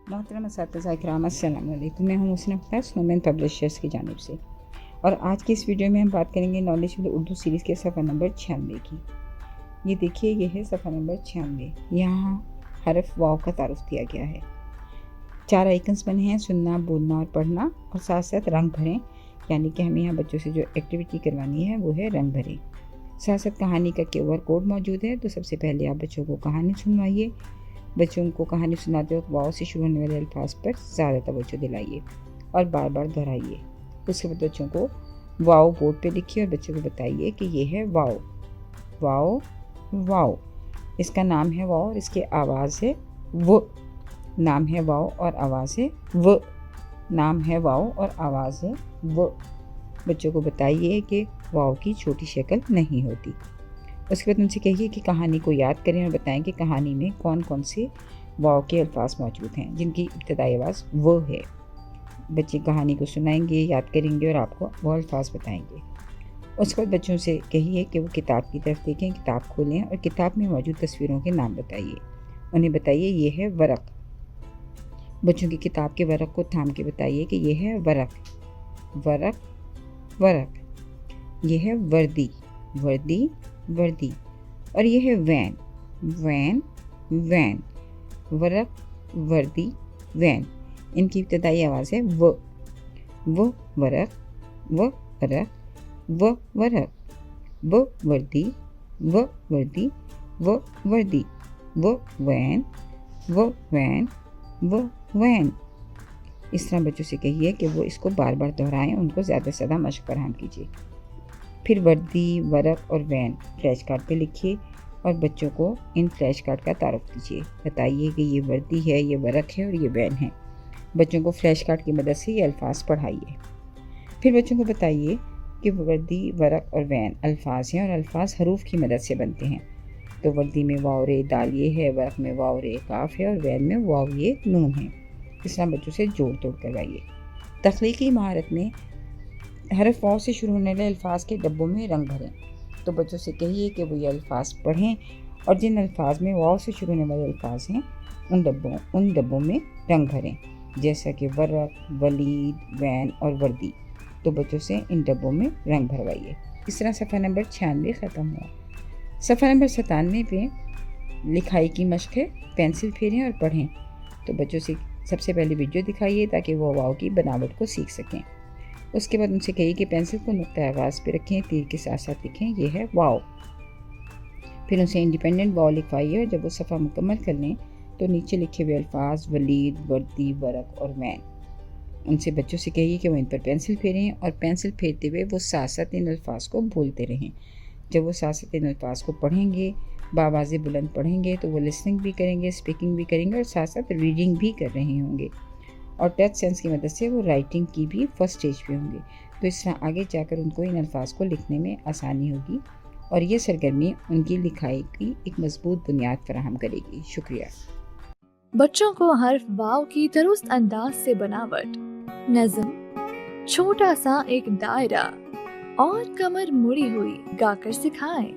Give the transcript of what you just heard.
मोहतरम असातिज़ा किराम अस्सलाम वालेकुम। मैं हूँ मुहसिना अख्तर, स्नोमैन पब्लिशर्स की जानिब से, और आज की इस वीडियो में हम बात करेंगे नॉलेज विद उर्दू सीरीज़ के सफ़ा नंबर 96 की। ये देखिए, ये है सफ़ा नंबर 96। यहाँ हरफ वाव का तारुफ दिया गया है। 4 आइकन्स बने हैं, सुनना, बोलना और पढ़ना, और साथ साथ रंग भरें, यानी कि हमें यहाँ बच्चों से जो एक्टिविटी करवानी है वो है रंग भरें। साथ साथ कहानी का QR कोड मौजूद है। तो सबसे पहले आप बच्चों को कहानी सुनवाइए। बच्चों को कहानी सुनाते वक्त वाव से शुरू होने वाले अल्फाज पर ज़्यादा तवज्जो दिलाइए और बार बार दोहराइए। उसके बाद बच्चों को वाव बोर्ड पे लिखिए और बच्चों को बताइए कि ये है वाव, वाव, वाव। इसका नाम है वाव और इसकी आवाज़ है वो। नाम है वाव और आवाज़ है वो। नाम है वाव और आवाज़ है वो। बच्चों को बताइए कि वाव की छोटी शक्ल नहीं होती। उसके बाद उनसे कहिए कि कहानी को याद करें और बताएं कि कहानी में कौन कौन से वाव के अल्फाज मौजूद हैं जिनकी इब्तदाई आवाज़ वो है। बच्चे कहानी को सुनाएंगे, याद करेंगे और आपको वो अल्फाज बताएंगे। उसके बाद बच्चों से कहिए कि वो किताब की तरफ देखें, किताब खोलें और किताब में मौजूद तस्वीरों के नाम बताइए। उन्हें बताइए ये है वरक। बच्चों की किताब के वरक को थाम के बताइए कि ये है वरक, वरक, वरक। ये है वर्दी, वर्दी, वर्दी। और ये है वैन, वैन, वैन। वरक, वर्दी, वैन। इनकी इब्तदाई आवाज़ है वो वरक, वो वरक, वो वरक, वो वर्दी, वो वर्दी, वो वर्दी, वो वैन, वो वैन, वो वैन। इस तरह बच्चों से कहिए कि वो इसको बार बार दोहराएं, उनको ज़्यादा से ज़्यादा मशक फराहम कीजिए। फिर वर्दी, वरक और वैन फ्लैश कार्ड पे लिखिए और बच्चों को इन फ्लैश कार्ड का तारुफ दीजिए। बताइए कि ये वर्दी है, ये वरक है और ये वैन है। बच्चों को फ्लैश कार्ड की मदद से ये अल्फाज पढ़ाइए। फिर बच्चों को बताइए कि वर्दी, वरक और वैन अल्फाज हैं और अल्फाज हरूफ की मदद से बनते हैं। तो वर्दी में वाव रे दाल ये है, वरक में वाव रे काफ है और वैन में वाव ये नून है। इस तरह बच्चों से जोड़ तोड़ करवाइए। तख्लीकी महारत में हरफ वाव से शुरू होने वाले अल्फाज के डब्बों में रंग भरें। तो बच्चों से कहिए कि वो ये अल्फाज पढ़ें और जिन अल्फाज में वाव से शुरू होने वाले अल्फाज हैं उन डब्बों में रंग भरें, जैसा कि वरक, वलीद, वैन और वर्दी। तो बच्चों से इन डब्बों में रंग भरवाइए। इस तरह सफ़ा नंबर 96 ख़त्म हुआ। सफ़ा नंबर 97 पे लिखाई की मश्क है। पेंसिल फेरें और पढ़ें। तो बच्चों से सबसे पहले वीडियो दिखाइए ताकि वो वाव की बनावट को सीख सकें। उसके बाद उनसे कहिए कि पेंसिल को नुक्ता आगाज़ पे रखें, तीर के साथ साथ लिखें ये है वाव। फिर उनसे इंडिपेंडेंट वाव लिखवाइए और जब वो सफ़ा मुकम्मल कर लें तो नीचे लिखे हुए अल्फाज वलीद, वर्दी, वरक और वैन, उनसे बच्चों से कहिए कि वो इन पर पेंसिल फेरें और पेंसिल फेरते हुए वो साथ साथ इन अल्फाज को बोलते रहें। जब वो साथ साथ इन अल्फाज को पढ़ेंगे, बावाज़े बुलंद पढ़ेंगे, तो वो लिसनिंग भी करेंगे, स्पीकिंग भी करेंगे और साथ साथ रीडिंग भी कर रहे होंगे। और टच सेंस की मदद से वो राइटिंग की भी फर्स्ट स्टेज पे होंगे। तो इस तरह आगे जाकर उनको इन अल्फाज को लिखने में आसानी होगी और ये सरगर्मी उनकी लिखाई की एक मजबूत बुनियाद फराहम करेगी। शुक्रिया। बच्चों को हर्फ वाव की दुरुस्त अंदाज से बनावट, नज़म, छोटा सा एक दायरा और कमर मुड़ी हुई गाकर सिखाएं।